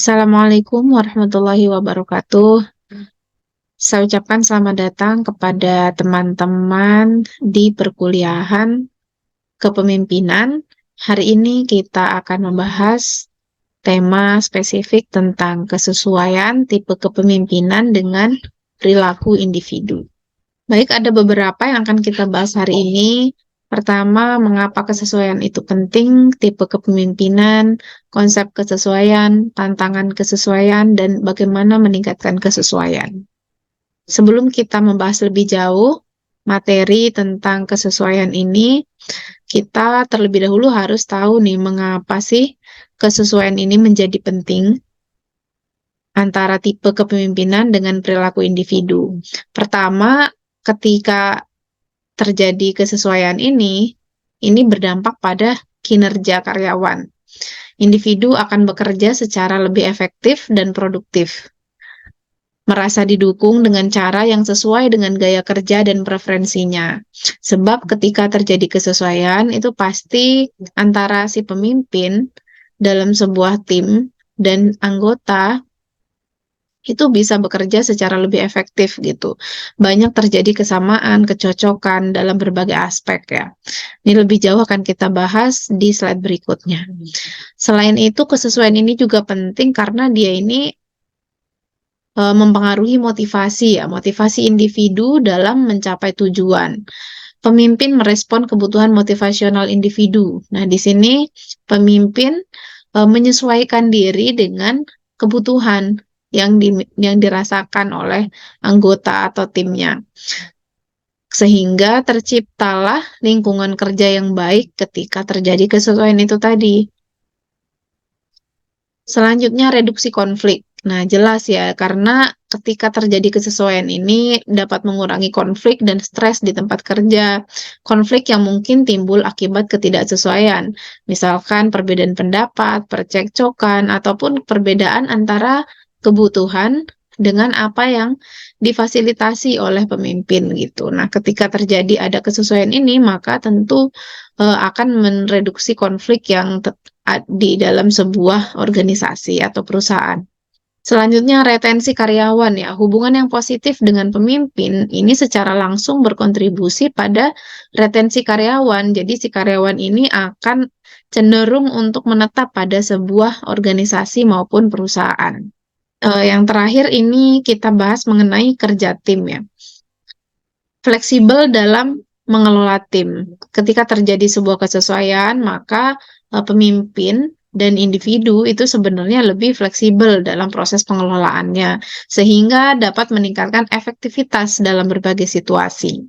Assalamualaikum warahmatullahi wabarakatuh. Saya ucapkan selamat datang kepada teman-teman di perkuliahan kepemimpinan. Hari ini kita akan membahas tema spesifik tentang kesesuaian tipe kepemimpinan dengan perilaku individu. Baik, ada beberapa yang akan kita bahas hari ini. Pertama, mengapa kesesuaian itu penting, tipe kepemimpinan, konsep kesesuaian, tantangan kesesuaian, dan bagaimana meningkatkan kesesuaian. Sebelum kita membahas lebih jauh materi tentang kesesuaian ini, kita terlebih dahulu harus tahu nih, mengapa sih kesesuaian ini menjadi penting antara tipe kepemimpinan dengan perilaku individu. Pertama, ketika terjadi kesesuaian ini berdampak pada kinerja karyawan. Individu akan bekerja secara lebih efektif dan produktif, merasa didukung dengan cara yang sesuai dengan gaya kerja dan preferensinya. Sebab ketika terjadi kesesuaian, itu pasti antara si pemimpin dalam sebuah tim dan anggota itu bisa bekerja secara lebih efektif gitu. Banyak terjadi kesamaan, kecocokan dalam berbagai aspek ya. Ini lebih jauh akan kita bahas di slide berikutnya. Selain itu, kesesuaian ini juga penting karena dia ini mempengaruhi motivasi ya, motivasi individu dalam mencapai tujuan. Pemimpin merespon kebutuhan motivasional individu. Nah, di sini pemimpin menyesuaikan diri dengan kebutuhan yang dirasakan oleh anggota atau timnya. Sehingga terciptalah lingkungan kerja yang baik ketika terjadi kesesuaian itu tadi. Selanjutnya, reduksi konflik. Nah, jelas ya, karena ketika terjadi kesesuaian ini dapat mengurangi konflik dan stres di tempat kerja. Konflik yang mungkin timbul akibat ketidaksesuaian. Misalkan perbedaan pendapat, percekcokan, ataupun perbedaan antara kebutuhan dengan apa yang difasilitasi oleh pemimpin gitu. Nah, ketika terjadi ada kesesuaian ini, maka tentu akan mereduksi konflik yang di dalam sebuah organisasi atau perusahaan. Selanjutnya, retensi karyawan ya. Hubungan yang positif dengan pemimpin ini secara langsung berkontribusi pada retensi karyawan. Jadi si karyawan ini akan cenderung untuk menetap pada sebuah organisasi maupun perusahaan. Yang terakhir ini kita bahas mengenai kerja tim ya. Fleksibel dalam mengelola tim. Ketika terjadi sebuah kesesuaian, maka pemimpin dan individu itu sebenarnya lebih fleksibel dalam proses pengelolaannya, sehingga dapat meningkatkan efektivitas dalam berbagai situasi.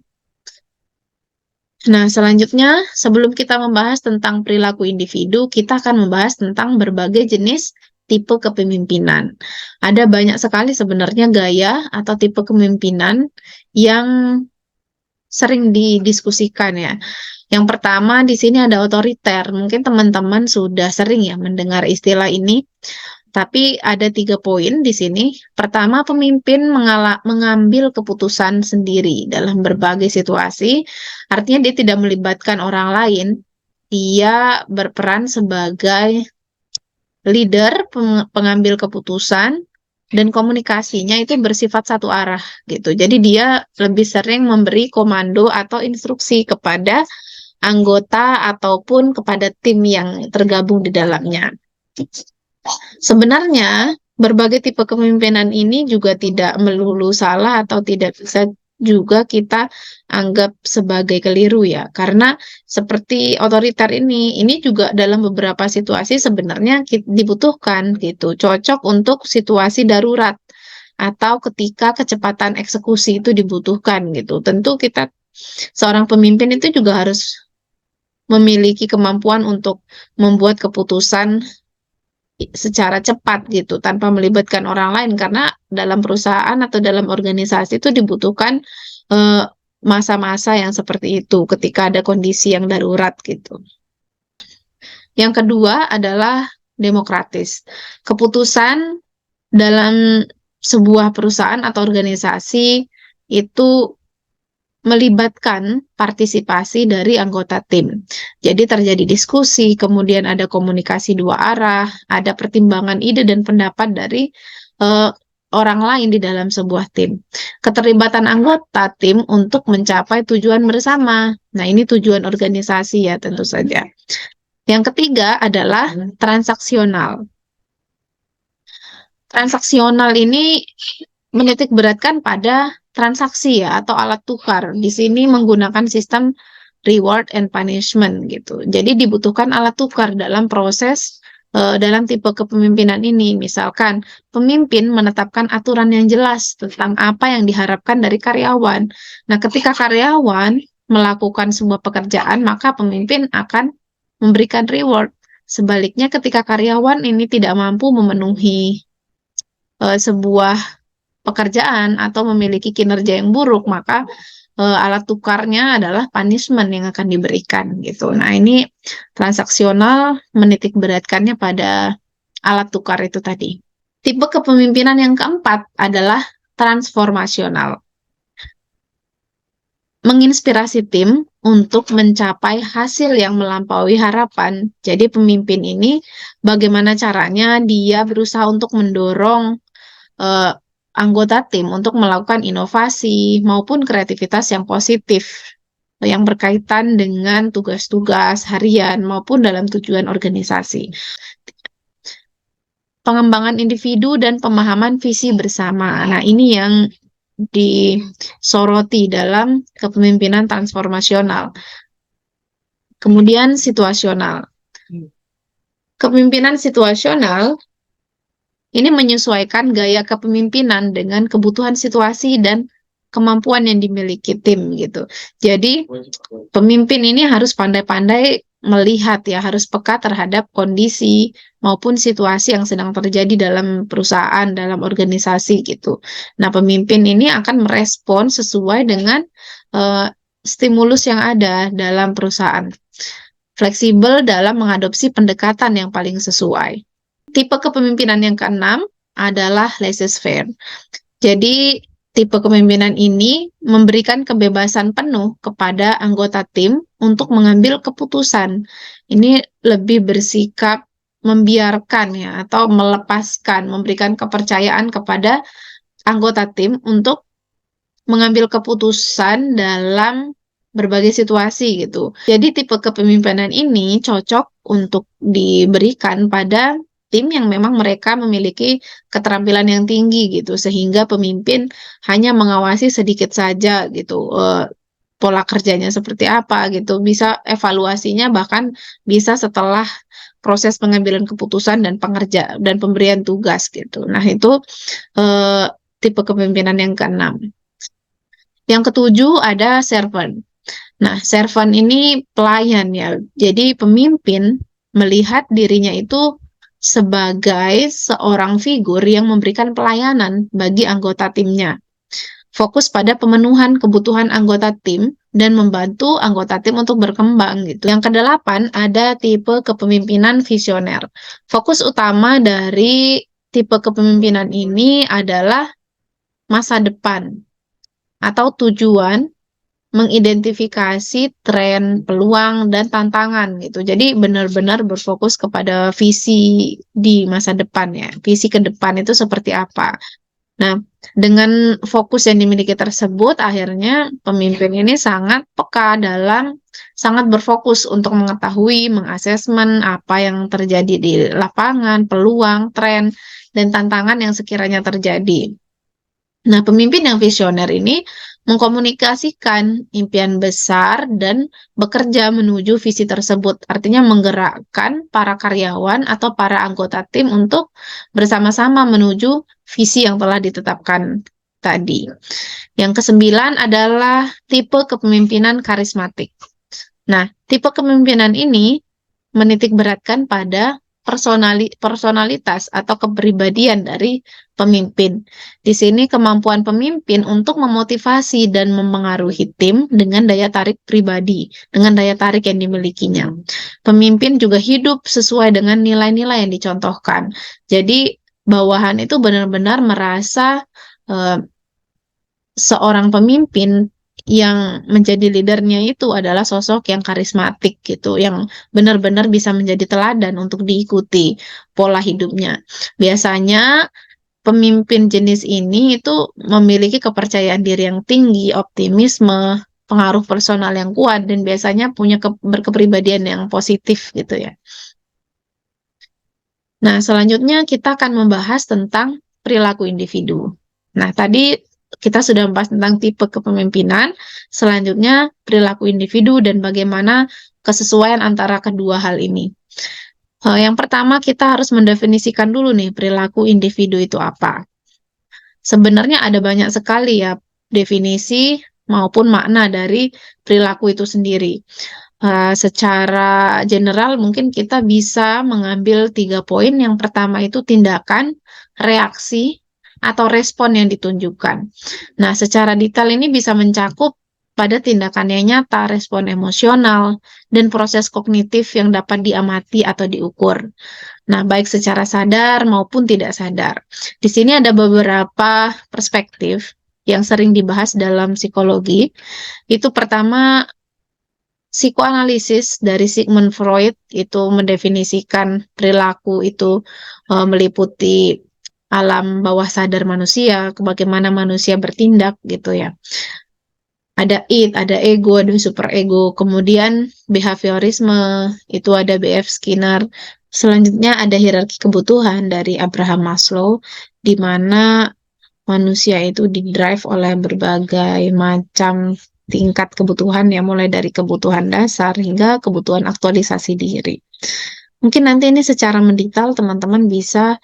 Nah, selanjutnya, sebelum kita membahas tentang perilaku individu, kita akan membahas tentang berbagai jenis tipe kepemimpinan. Ada banyak sekali sebenarnya gaya atau tipe kepemimpinan yang sering didiskusikan ya. Yang pertama di sini ada otoriter. Mungkin teman-teman sudah sering ya mendengar istilah ini. Tapi ada 3 poin di sini. Pertama, pemimpin mengambil keputusan sendiri dalam berbagai situasi. Artinya dia tidak melibatkan orang lain. Dia berperan sebagai leader, pengambil keputusan, dan komunikasinya itu bersifat satu arah gitu. Jadi dia lebih sering memberi komando atau instruksi kepada anggota ataupun kepada tim yang tergabung di dalamnya. Sebenarnya berbagai tipe kepemimpinan ini juga tidak melulu salah atau tidak bisa juga kita anggap sebagai keliru ya. Karena seperti otoriter ini juga dalam beberapa situasi sebenarnya dibutuhkan gitu. Cocok untuk situasi darurat atau ketika kecepatan eksekusi itu dibutuhkan gitu. Tentu kita seorang pemimpin itu juga harus memiliki kemampuan untuk membuat keputusan secara cepat gitu tanpa melibatkan orang lain karena dalam perusahaan atau dalam organisasi itu dibutuhkan masa-masa yang seperti itu ketika ada kondisi yang darurat gitu. Yang kedua adalah demokratis. Keputusan dalam sebuah perusahaan atau organisasi itu melibatkan partisipasi dari anggota tim. Jadi terjadi diskusi, kemudian ada komunikasi dua arah, ada pertimbangan ide dan pendapat dari eh, orang lain di dalam sebuah tim. Keterlibatan anggota tim untuk mencapai tujuan bersama. Nah, ini tujuan organisasi ya tentu saja. Yang ketiga adalah transaksional. Transaksional ini menitik beratkan pada transaksi ya atau alat tukar. Di sini menggunakan sistem reward and punishment gitu. Jadi dibutuhkan alat tukar dalam proses dalam tipe kepemimpinan ini. Misalkan pemimpin menetapkan aturan yang jelas tentang apa yang diharapkan dari karyawan. Nah, ketika karyawan melakukan sebuah pekerjaan, maka pemimpin akan memberikan reward. Sebaliknya, ketika karyawan ini tidak mampu memenuhi sebuah pekerjaan atau memiliki kinerja yang buruk, maka alat tukarnya adalah punishment yang akan diberikan gitu. Nah, ini transaksional menitik beratkannya pada alat tukar itu tadi. Tipe kepemimpinan yang keempat adalah transformasional. Menginspirasi tim untuk mencapai hasil yang melampaui harapan. Jadi pemimpin ini bagaimana caranya dia berusaha untuk mendorong eh, anggota tim untuk melakukan inovasi maupun kreativitas yang positif yang berkaitan dengan tugas-tugas harian maupun dalam tujuan organisasi. Pengembangan individu dan pemahaman visi bersama. Nah, ini yang disoroti dalam kepemimpinan transformasional. Kemudian situasional. Kepemimpinan situasional ini menyesuaikan gaya kepemimpinan dengan kebutuhan situasi dan kemampuan yang dimiliki tim gitu. Jadi pemimpin ini harus pandai-pandai melihat ya, harus peka terhadap kondisi maupun situasi yang sedang terjadi dalam perusahaan, dalam organisasi gitu. Nah, pemimpin ini akan merespon sesuai dengan stimulus yang ada dalam perusahaan. Fleksibel dalam mengadopsi pendekatan yang paling sesuai. Tipe kepemimpinan yang keenam adalah laissez-faire. Jadi, tipe kepemimpinan ini memberikan kebebasan penuh kepada anggota tim untuk mengambil keputusan. Ini lebih bersikap membiarkan ya atau melepaskan, memberikan kepercayaan kepada anggota tim untuk mengambil keputusan dalam berbagai situasi gitu. Jadi tipe kepemimpinan ini cocok untuk diberikan pada tim yang memang mereka memiliki keterampilan yang tinggi gitu, sehingga pemimpin hanya mengawasi sedikit saja gitu, pola kerjanya seperti apa gitu, bisa evaluasinya bahkan bisa setelah proses pengambilan keputusan dan pemberian tugas gitu. Nah, itu tipe kepemimpinan yang keenam. Yang ketujuh ada servant. Nah, servant ini pelayan ya. Jadi pemimpin melihat dirinya itu sebagai seorang figur yang memberikan pelayanan bagi anggota timnya. Fokus pada pemenuhan kebutuhan anggota tim dan membantu anggota tim untuk berkembang gitu. Yang kedelapan ada tipe kepemimpinan visioner. Fokus utama dari tipe kepemimpinan ini adalah masa depan atau tujuan, mengidentifikasi tren, peluang, dan tantangan gitu. Jadi benar-benar berfokus kepada visi di masa depan ya. Visi ke depan itu seperti apa. Nah, dengan fokus yang dimiliki tersebut, akhirnya pemimpin ini sangat peka sangat berfokus untuk mengetahui, mengasesmen apa yang terjadi di lapangan, peluang, tren, dan tantangan yang sekiranya terjadi. Nah, pemimpin yang visioner ini mengkomunikasikan impian besar dan bekerja menuju visi tersebut. Artinya menggerakkan para karyawan atau para anggota tim untuk bersama-sama menuju visi yang telah ditetapkan tadi. Yang kesembilan adalah tipe kepemimpinan karismatik. Nah, tipe kepemimpinan ini menitik beratkan pada personalitas atau kepribadian dari pemimpin. Di sini kemampuan pemimpin untuk memotivasi dan memengaruhi tim dengan daya tarik pribadi, dengan daya tarik yang dimilikinya. Pemimpin juga hidup sesuai dengan nilai-nilai yang dicontohkan. Jadi bawahan itu benar-benar merasa seorang pemimpin yang menjadi leadernya itu adalah sosok yang karismatik gitu, yang benar-benar bisa menjadi teladan untuk diikuti pola hidupnya. Biasanya pemimpin jenis ini itu memiliki kepercayaan diri yang tinggi, optimisme, pengaruh personal yang kuat, dan biasanya punya berkepribadian yang positif gitu ya. Nah, selanjutnya kita akan membahas tentang perilaku individu. Nah, tadi kita sudah membahas tentang tipe kepemimpinan, selanjutnya perilaku individu dan bagaimana kesesuaian antara kedua hal ini. Yang pertama kita harus mendefinisikan dulu nih perilaku individu itu apa. Sebenarnya ada banyak sekali ya definisi maupun makna dari perilaku itu sendiri. Secara general mungkin kita bisa mengambil 3 poin. Yang pertama itu tindakan, reaksi, atau respon yang ditunjukkan. Nah, secara detail ini bisa mencakup pada tindakan yang nyata, respon emosional, dan proses kognitif yang dapat diamati atau diukur. Nah, baik secara sadar maupun tidak sadar. Di sini ada beberapa perspektif yang sering dibahas dalam psikologi. Itu pertama, psikoanalisis dari Sigmund Freud itu mendefinisikan perilaku itu meliputi alam bawah sadar manusia, bagaimana manusia bertindak gitu ya. Ada id, ada ego, ada superego. Kemudian behaviorisme, itu ada B.F. Skinner. Selanjutnya ada hierarki kebutuhan dari Abraham Maslow, di mana manusia itu didrive oleh berbagai macam tingkat kebutuhan ya, mulai dari kebutuhan dasar hingga kebutuhan aktualisasi diri. Mungkin nanti ini secara mendetail teman-teman bisa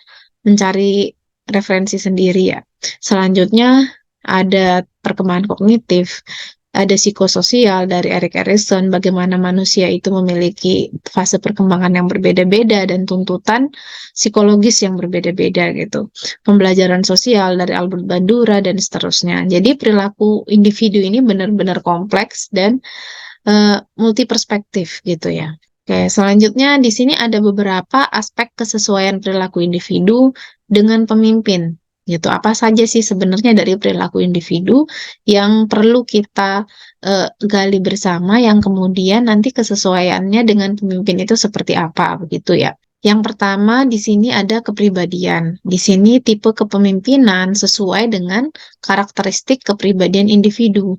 mencari referensi sendiri ya. Selanjutnya ada perkembangan kognitif, ada psikososial dari Erik Erikson, bagaimana manusia itu memiliki fase perkembangan yang berbeda-beda dan tuntutan psikologis yang berbeda-beda gitu. Pembelajaran sosial dari Albert Bandura dan seterusnya. Jadi perilaku individu ini benar-benar kompleks dan multi perspektif gitu ya. Oke, selanjutnya di sini ada beberapa aspek kesesuaian perilaku individu dengan pemimpin. Gitu. Apa saja sih sebenarnya dari perilaku individu yang perlu kita gali bersama, yang kemudian nanti kesesuaiannya dengan pemimpin itu seperti apa, begitu ya. Yang pertama di sini ada kepribadian. Di sini tipe kepemimpinan sesuai dengan karakteristik kepribadian individu.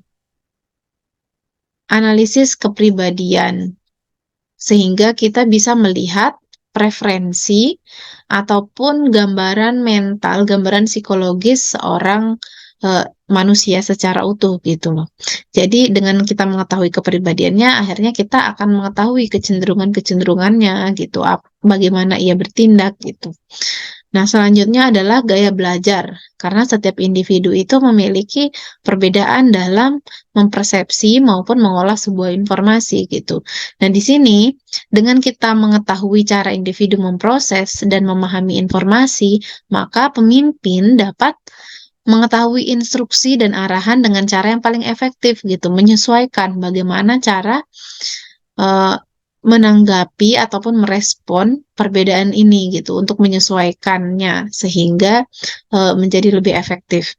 Analisis kepribadian, sehingga kita bisa melihat preferensi ataupun gambaran mental, gambaran psikologis seorang manusia secara utuh gitu loh. Jadi dengan kita mengetahui kepribadiannya, akhirnya kita akan mengetahui kecenderungan-kecenderungannya gitu, bagaimana ia bertindak gitu. Nah, selanjutnya adalah gaya belajar, karena setiap individu itu memiliki perbedaan dalam mempersepsi maupun mengolah sebuah informasi gitu. Nah, di sini dengan kita mengetahui cara individu memproses dan memahami informasi, maka pemimpin dapat mengetahui instruksi dan arahan dengan cara yang paling efektif gitu, menyesuaikan bagaimana cara menanggapi ataupun merespon perbedaan ini gitu untuk menyesuaikannya sehingga menjadi lebih efektif.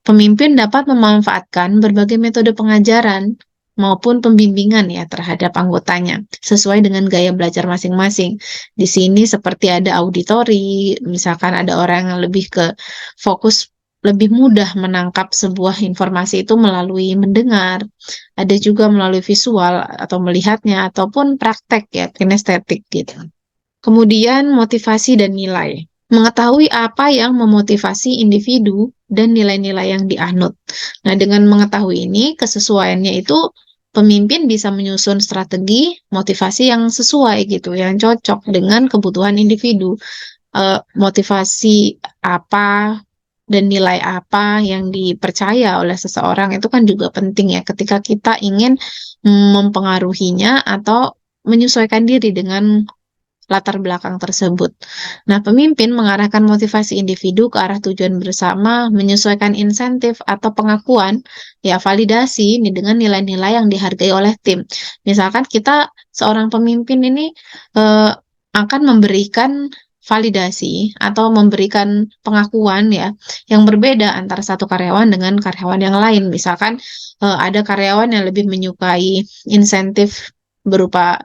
Pemimpin dapat memanfaatkan berbagai metode pengajaran maupun pembimbingan ya terhadap anggotanya sesuai dengan gaya belajar masing-masing. Di sini seperti ada auditori, misalkan ada orang yang lebih ke fokus, lebih mudah menangkap sebuah informasi itu melalui mendengar, ada juga melalui visual atau melihatnya, ataupun praktek ya, kinestetik gitu. Kemudian motivasi dan nilai. Mengetahui apa yang memotivasi individu dan nilai-nilai yang dianut. Nah, dengan mengetahui ini, kesesuaiannya itu pemimpin bisa menyusun strategi motivasi yang sesuai gitu, yang cocok dengan kebutuhan individu. Motivasi apa dan nilai apa yang dipercaya oleh seseorang itu kan juga penting ya ketika kita ingin mempengaruhinya atau menyesuaikan diri dengan latar belakang tersebut. Nah, pemimpin mengarahkan motivasi individu ke arah tujuan bersama, menyesuaikan insentif atau pengakuan, ya validasi ini dengan nilai-nilai yang dihargai oleh tim. Misalkan kita seorang pemimpin ini akan memberikan validasi atau memberikan pengakuan ya yang berbeda antara satu karyawan dengan karyawan yang lain. Misalkan ada karyawan yang lebih menyukai insentif berupa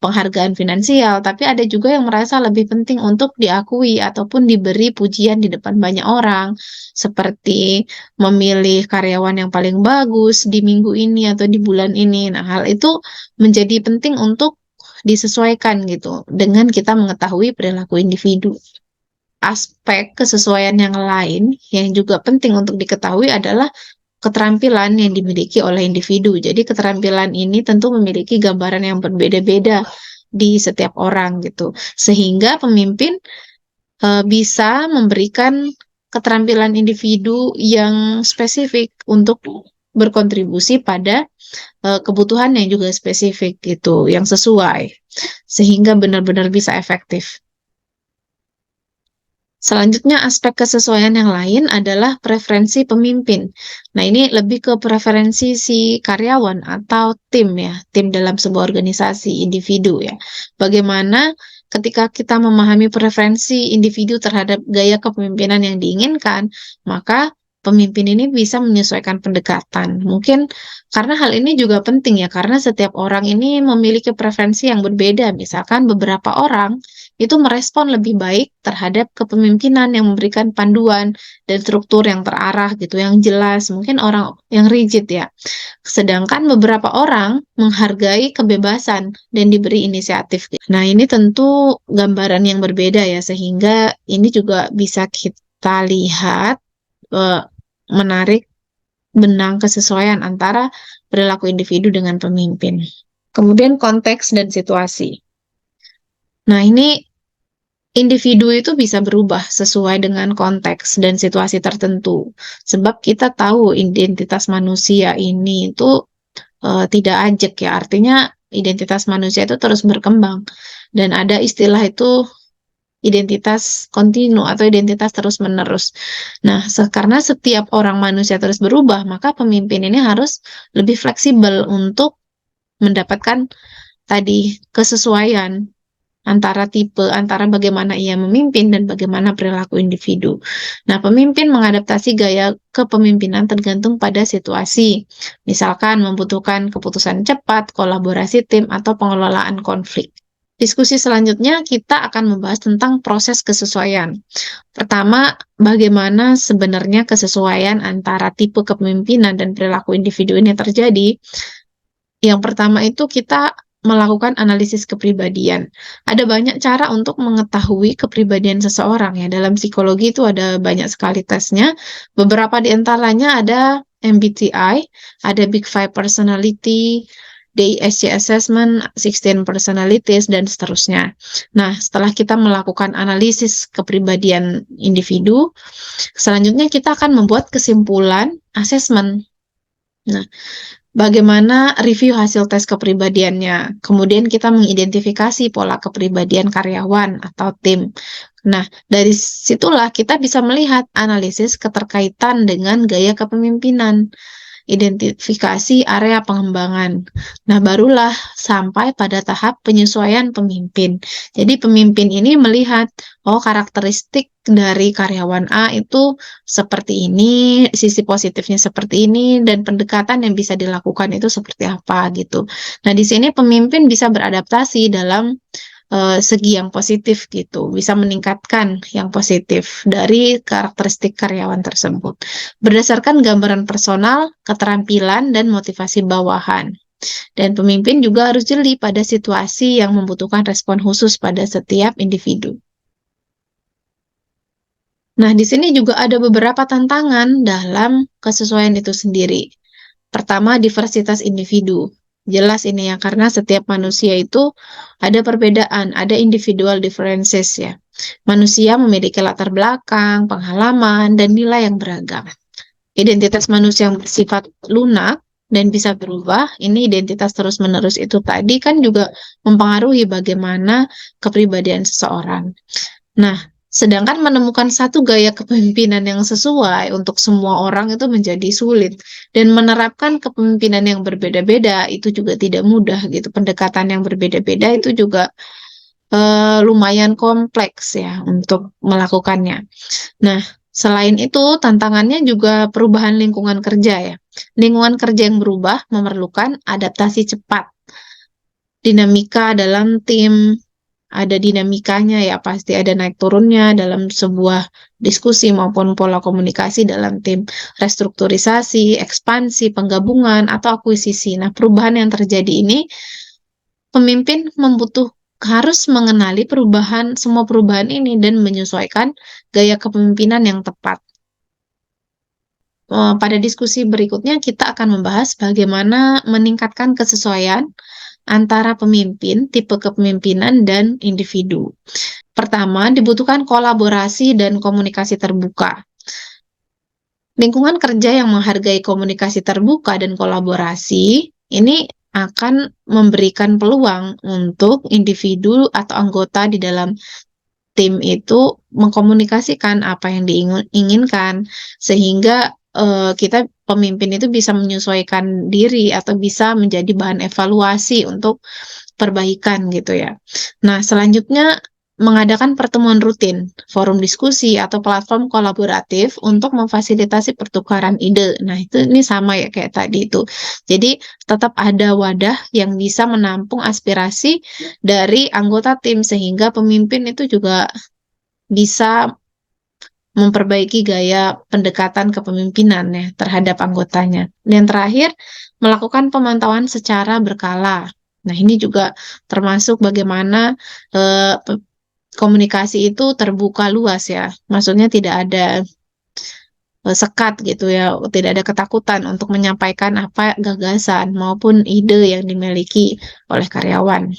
penghargaan finansial, tapi ada juga yang merasa lebih penting untuk diakui ataupun diberi pujian di depan banyak orang, seperti memilih karyawan yang paling bagus di minggu ini atau di bulan ini. Nah, hal itu menjadi penting untuk disesuaikan gitu dengan kita mengetahui perilaku individu. Aspek kesesuaian yang lain yang juga penting untuk diketahui adalah keterampilan yang dimiliki oleh individu. Jadi keterampilan ini tentu memiliki gambaran yang berbeda-beda di setiap orang gitu. Sehingga pemimpin bisa memberikan keterampilan individu yang spesifik untuk berkontribusi pada kebutuhan yang juga spesifik gitu, yang sesuai, sehingga benar-benar bisa efektif. Selanjutnya, aspek kesesuaian yang lain adalah preferensi pemimpin. Nah, ini lebih ke preferensi si karyawan atau tim ya, tim dalam sebuah organisasi, individu ya. Bagaimana ketika kita memahami preferensi individu terhadap gaya kepemimpinan yang diinginkan, maka pemimpin ini bisa menyesuaikan pendekatan. Mungkin karena hal ini juga penting ya, karena setiap orang ini memiliki preferensi yang berbeda. Misalkan beberapa orang itu merespon lebih baik terhadap kepemimpinan yang memberikan panduan dan struktur yang terarah gitu, yang jelas, mungkin orang yang rigid ya. Sedangkan beberapa orang menghargai kebebasan dan diberi inisiatif. Nah, ini tentu gambaran yang berbeda ya, sehingga ini juga bisa kita lihat menarik benang kesesuaian antara perilaku individu dengan pemimpin. Kemudian konteks dan situasi. Nah, ini individu itu bisa berubah sesuai dengan konteks dan situasi tertentu. Sebab kita tahu identitas manusia ini itu tidak ajak ya. Artinya identitas manusia itu terus berkembang. Dan ada istilah itu identitas kontinu atau identitas terus-menerus. Nah, karena setiap orang manusia terus berubah, maka pemimpin ini harus lebih fleksibel untuk mendapatkan tadi kesesuaian antara bagaimana ia memimpin dan bagaimana perilaku individu. Nah, pemimpin mengadaptasi gaya kepemimpinan tergantung pada situasi. Misalkan membutuhkan keputusan cepat, kolaborasi tim, atau pengelolaan konflik. Diskusi selanjutnya kita akan membahas tentang proses kesesuaian. Pertama, bagaimana sebenarnya kesesuaian antara tipe kepemimpinan dan perilaku individu ini terjadi. Yang pertama itu kita melakukan analisis kepribadian. Ada banyak cara untuk mengetahui kepribadian seseorang ya. Dalam psikologi itu ada banyak sekali tesnya. Beberapa di antaranya ada MBTI, ada Big Five Personality, DISC Assessment, 16 Personalities, dan seterusnya. Nah, setelah kita melakukan analisis kepribadian individu, selanjutnya kita akan membuat kesimpulan asesmen. Nah, bagaimana review hasil tes kepribadiannya. Kemudian kita mengidentifikasi pola kepribadian karyawan atau tim. Nah, dari situlah kita bisa melihat analisis keterkaitan dengan gaya kepemimpinan, identifikasi area pengembangan. Nah, barulah sampai pada tahap penyesuaian pemimpin. Jadi pemimpin ini melihat, oh karakteristik dari karyawan A itu seperti ini, sisi positifnya seperti ini, dan pendekatan yang bisa dilakukan itu seperti apa gitu. Nah, di sini pemimpin bisa beradaptasi dalam segi yang positif gitu, bisa meningkatkan yang positif dari karakteristik karyawan tersebut berdasarkan gambaran personal, keterampilan, dan motivasi bawahan. Dan pemimpin juga harus jeli pada situasi yang membutuhkan respon khusus pada setiap individu. Nah, di sini juga ada beberapa tantangan dalam kesesuaian itu sendiri. Pertama, diversitas individu. Jelas ini ya, karena setiap manusia itu ada perbedaan, ada individual differences ya. Manusia memiliki latar belakang, pengalaman, dan nilai yang beragam. Identitas manusia yang bersifat lunak dan bisa berubah, ini identitas terus-menerus itu tadi kan juga mempengaruhi bagaimana kepribadian seseorang. Nah, sedangkan menemukan satu gaya kepemimpinan yang sesuai untuk semua orang itu menjadi sulit. Dan menerapkan kepemimpinan yang berbeda-beda itu juga tidak mudah gitu. Pendekatan yang berbeda-beda itu juga lumayan kompleks ya untuk melakukannya. Nah, selain itu tantangannya juga perubahan lingkungan kerja ya. Lingkungan kerja yang berubah memerlukan adaptasi cepat. Dinamika dalam tim, ada dinamikanya ya, pasti ada naik turunnya dalam sebuah diskusi maupun pola komunikasi dalam tim, restrukturisasi, ekspansi, penggabungan, atau akuisisi. Nah, perubahan yang terjadi ini, pemimpin harus mengenali semua perubahan ini dan menyesuaikan gaya kepemimpinan yang tepat. Pada diskusi berikutnya kita akan membahas bagaimana meningkatkan kesesuaian antara pemimpin, tipe kepemimpinan, dan individu. Pertama, dibutuhkan kolaborasi dan komunikasi terbuka. Lingkungan kerja yang menghargai komunikasi terbuka dan kolaborasi ini akan memberikan peluang untuk individu atau anggota di dalam tim itu mengkomunikasikan apa yang diinginkan, sehingga kita pemimpin itu bisa menyesuaikan diri atau bisa menjadi bahan evaluasi untuk perbaikan gitu ya. Nah, selanjutnya mengadakan pertemuan rutin, forum diskusi atau platform kolaboratif untuk memfasilitasi pertukaran ide. Nah, ini sama ya kayak tadi itu. Jadi, tetap ada wadah yang bisa menampung aspirasi dari anggota tim sehingga pemimpin itu juga bisa memperbaiki gaya pendekatan kepemimpinan ya terhadap anggotanya. Yang terakhir, melakukan pemantauan secara berkala. Nah, ini juga termasuk bagaimana komunikasi itu terbuka luas ya. Maksudnya tidak ada sekat gitu ya, tidak ada ketakutan untuk menyampaikan apa gagasan maupun ide yang dimiliki oleh karyawan.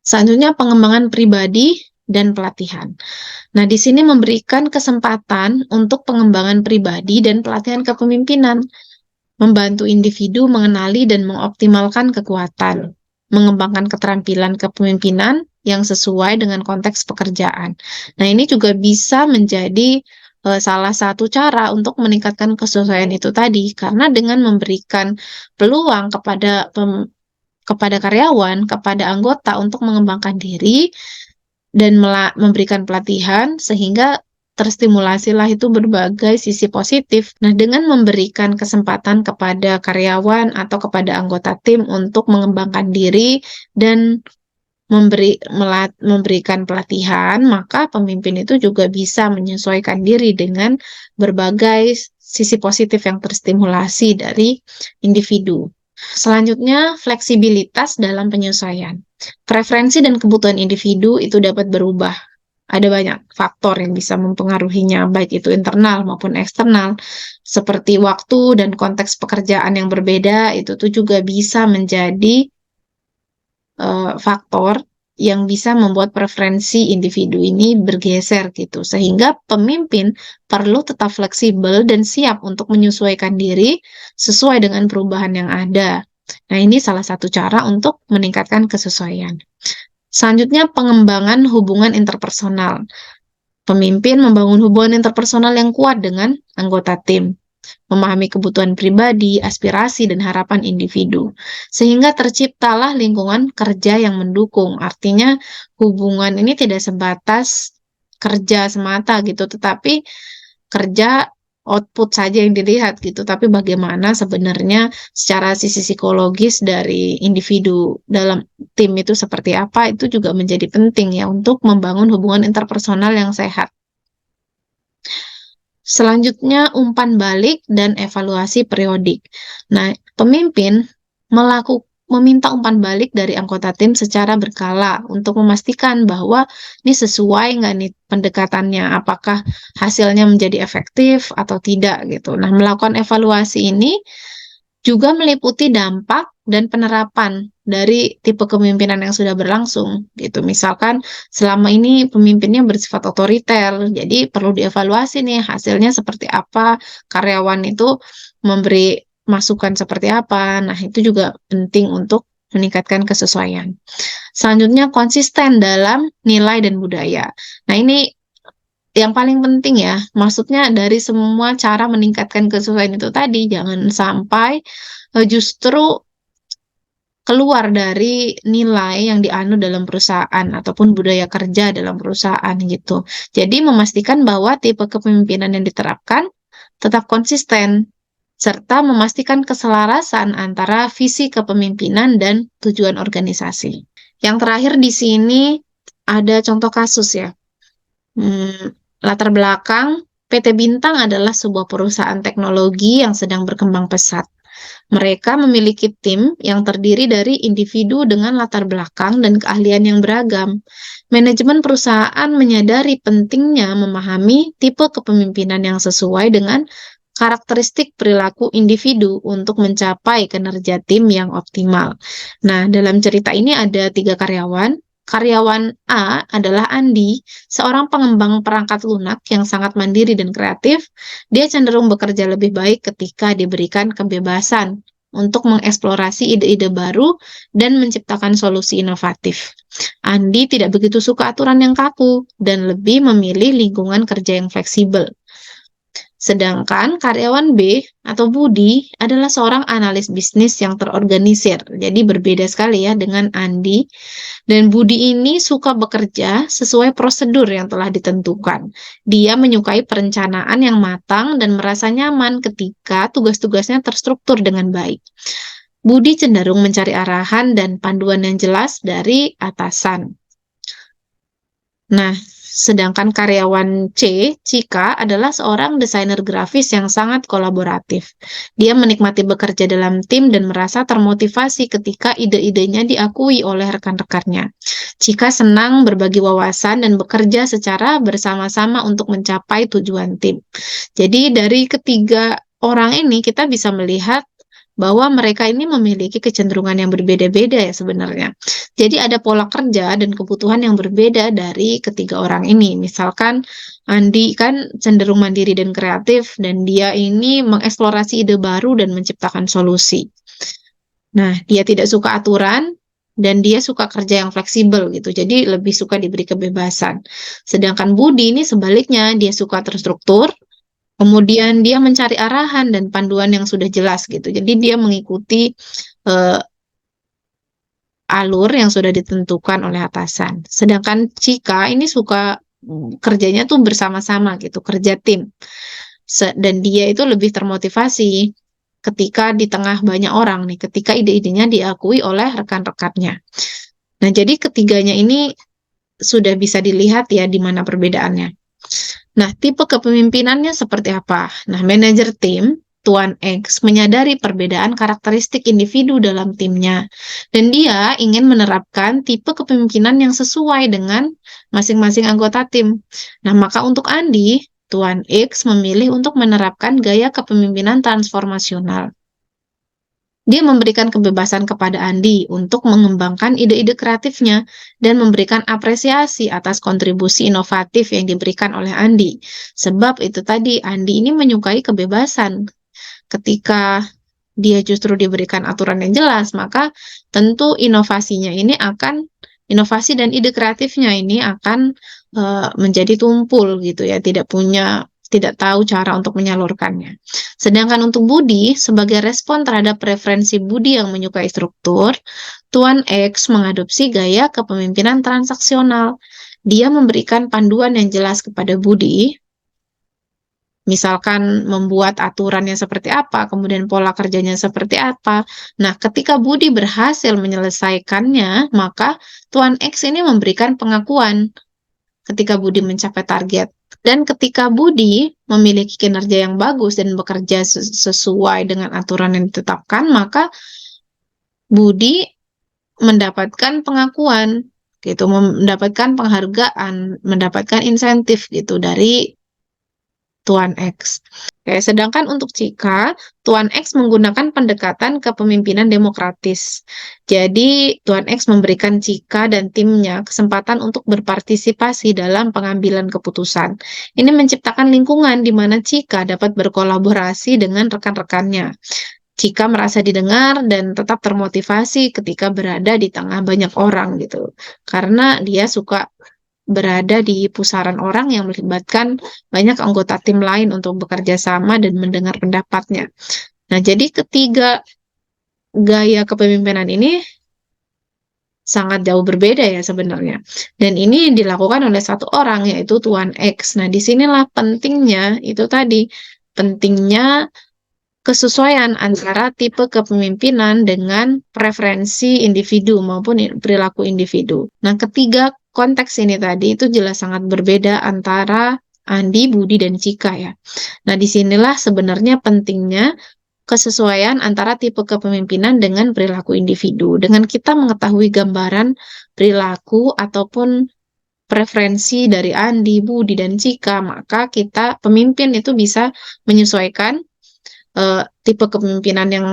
Selanjutnya pengembangan pribadi dan pelatihan. Nah, di sini memberikan kesempatan untuk pengembangan pribadi dan pelatihan kepemimpinan, membantu individu mengenali dan mengoptimalkan kekuatan, mengembangkan keterampilan kepemimpinan yang sesuai dengan konteks pekerjaan. Nah, ini juga bisa menjadi salah satu cara untuk meningkatkan kesesuaian itu tadi, karena dengan memberikan peluang kepada karyawan, kepada anggota untuk mengembangkan diri dan memberikan pelatihan sehingga terstimulasilah itu berbagai sisi positif. Nah, dengan memberikan kesempatan kepada karyawan atau kepada anggota tim untuk mengembangkan diri dan memberikan pelatihan, maka pemimpin itu juga bisa menyesuaikan diri dengan berbagai sisi positif yang terstimulasi dari individu. Selanjutnya, fleksibilitas dalam penyesuaian. Preferensi dan kebutuhan individu itu dapat berubah. Ada banyak faktor yang bisa mempengaruhinya, baik itu internal maupun eksternal, seperti waktu dan konteks pekerjaan yang berbeda, itu tuh juga bisa menjadi faktor yang bisa membuat preferensi individu ini bergeser gitu, sehingga pemimpin perlu tetap fleksibel dan siap untuk menyesuaikan diri sesuai dengan perubahan yang ada. Nah, ini salah satu cara untuk meningkatkan kesesuaian. Selanjutnya, pengembangan hubungan interpersonal. Pemimpin membangun hubungan interpersonal yang kuat dengan anggota tim, memahami kebutuhan pribadi, aspirasi, dan harapan individu. Sehingga terciptalah lingkungan kerja yang mendukung. Artinya hubungan ini tidak sebatas kerja semata gitu, tetapi kerja output saja yang dilihat gitu, tapi bagaimana sebenarnya secara sisi psikologis dari individu dalam tim itu seperti apa, itu juga menjadi penting ya untuk membangun hubungan interpersonal yang sehat. Selanjutnya, umpan balik dan evaluasi periodik. Nah, pemimpin meminta umpan balik dari anggota tim secara berkala untuk memastikan bahwa ini sesuai nggak nih pendekatannya, apakah hasilnya menjadi efektif atau tidak gitu. Nah, melakukan evaluasi ini juga meliputi dampak dan penerapan dari tipe kepemimpinan yang sudah berlangsung gitu. Misalkan selama ini pemimpinnya bersifat otoriter, jadi perlu dievaluasi nih hasilnya seperti apa, karyawan itu memberi masukan seperti apa. Nah, itu juga penting untuk meningkatkan kesesuaian. Selanjutnya, konsisten dalam nilai dan budaya. Nah, ini yang paling penting ya, maksudnya dari semua cara meningkatkan kesesuaian itu tadi, jangan sampai justru keluar dari nilai yang dianut dalam perusahaan ataupun budaya kerja dalam perusahaan gitu. Jadi memastikan bahwa tipe kepemimpinan yang diterapkan tetap konsisten serta memastikan keselarasan antara visi kepemimpinan dan tujuan organisasi. Yang terakhir di sini ada contoh kasus ya. Latar belakang PT Bintang adalah sebuah perusahaan teknologi yang sedang berkembang pesat. Mereka memiliki tim yang terdiri dari individu dengan latar belakang dan keahlian yang beragam. Manajemen perusahaan menyadari pentingnya memahami tipe kepemimpinan yang sesuai dengan karakteristik perilaku individu untuk mencapai kinerja tim yang optimal. Nah, dalam cerita ini ada 3 karyawan. Karyawan A adalah Andi, seorang pengembang perangkat lunak yang sangat mandiri dan kreatif. Dia cenderung bekerja lebih baik ketika diberikan kebebasan untuk mengeksplorasi ide-ide baru dan menciptakan solusi inovatif. Andi tidak begitu suka aturan yang kaku dan lebih memilih lingkungan kerja yang fleksibel. Sedangkan karyawan B atau Budi adalah seorang analis bisnis yang terorganisir. Jadi berbeda sekali ya dengan Andi. Dan Budi ini suka bekerja sesuai prosedur yang telah ditentukan. Dia menyukai perencanaan yang matang dan merasa nyaman ketika tugas-tugasnya terstruktur dengan baik. Budi cenderung mencari arahan dan panduan yang jelas dari atasan. Nah, sedangkan karyawan C, Cika, adalah seorang desainer grafis yang sangat kolaboratif. Dia menikmati bekerja dalam tim dan merasa termotivasi ketika ide-idenya diakui oleh rekan-rekannya. Cika senang berbagi wawasan dan bekerja secara bersama-sama untuk mencapai tujuan tim. Jadi dari ketiga orang ini kita bisa melihat bahwa mereka ini memiliki kecenderungan yang berbeda-beda ya sebenarnya. Jadi ada pola kerja dan kebutuhan yang berbeda dari ketiga orang ini. Misalkan Andi kan cenderung mandiri dan kreatif dan dia ini mengeksplorasi ide baru dan menciptakan solusi. Nah, dia tidak suka aturan dan dia suka kerja yang fleksibel gitu. Jadi lebih suka diberi kebebasan. Sedangkan Budi ini sebaliknya, dia suka terstruktur. Kemudian dia mencari arahan dan panduan yang sudah jelas gitu. Jadi dia mengikuti alur yang sudah ditentukan oleh atasan. Sedangkan Cika ini suka kerjanya tuh bersama-sama gitu, kerja tim. Dan dia itu lebih termotivasi ketika di tengah banyak orang nih, ketika ide-idenya diakui oleh rekan-rekannya. Nah, jadi ketiganya ini sudah bisa dilihat ya di mana perbedaannya. Nah, tipe kepemimpinannya seperti apa? Nah, manajer tim, Tuan X, menyadari perbedaan karakteristik individu dalam timnya, dan dia ingin menerapkan tipe kepemimpinan yang sesuai dengan masing-masing anggota tim. Nah, maka untuk Andi, Tuan X memilih untuk menerapkan gaya kepemimpinan transformasional. Dia memberikan kebebasan kepada Andi untuk mengembangkan ide-ide kreatifnya dan memberikan apresiasi atas kontribusi inovatif yang diberikan oleh Andi. Sebab itu tadi, Andi ini menyukai kebebasan. Ketika dia justru diberikan aturan yang jelas, maka tentu inovasi dan ide kreatifnya ini akan menjadi tumpul gitu ya, tidak tahu cara untuk menyalurkannya. Sedangkan untuk Budi, sebagai respon terhadap preferensi Budi yang menyukai struktur, Tuan X mengadopsi gaya kepemimpinan transaksional. Dia memberikan panduan yang jelas kepada Budi, misalkan membuat aturannya seperti apa, kemudian pola kerjanya seperti apa. Nah, ketika Budi berhasil menyelesaikannya, maka Tuan X ini memberikan pengakuan ketika Budi mencapai target. Dan ketika Budi memiliki kinerja yang bagus dan bekerja sesuai dengan aturan yang ditetapkan, maka Budi mendapatkan pengakuan gitu, mendapatkan penghargaan, mendapatkan insentif gitu dari Tuan X. Oke, sedangkan untuk Cika, Tuan X menggunakan pendekatan kepemimpinan demokratis. Jadi, Tuan X memberikan Cika dan timnya kesempatan untuk berpartisipasi dalam pengambilan keputusan. Ini menciptakan lingkungan di mana Cika dapat berkolaborasi dengan rekan-rekannya. Cika merasa didengar dan tetap termotivasi ketika berada di tengah banyak orang gitu. Karena dia suka berada di pusaran orang yang melibatkan banyak anggota tim lain untuk bekerja sama dan mendengar pendapatnya. Nah, jadi ketiga gaya kepemimpinan ini sangat jauh berbeda ya sebenarnya. Dan ini dilakukan oleh satu orang yaitu Tuan X. Nah, disinilah pentingnya itu tadi, pentingnya kesesuaian antara tipe kepemimpinan dengan preferensi individu maupun perilaku individu. Nah, ketiga konteks ini tadi itu jelas sangat berbeda antara Andi, Budi, dan Cika ya. Nah, disinilah sebenarnya pentingnya kesesuaian antara tipe kepemimpinan dengan perilaku individu. Dengan kita mengetahui gambaran perilaku ataupun preferensi dari Andi, Budi, dan Cika, maka kita pemimpin itu bisa menyesuaikan tipe kepemimpinan yang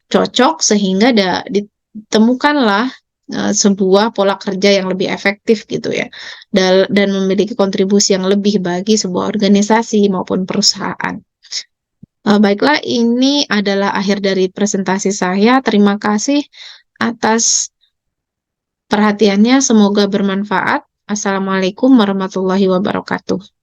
cocok sehingga ditemukanlah sebuah pola kerja yang lebih efektif gitu ya, dan memiliki kontribusi yang lebih bagi sebuah organisasi maupun perusahaan. Baiklah, ini adalah akhir dari presentasi saya. Terima kasih atas perhatiannya, semoga bermanfaat. Assalamualaikum warahmatullahi wabarakatuh.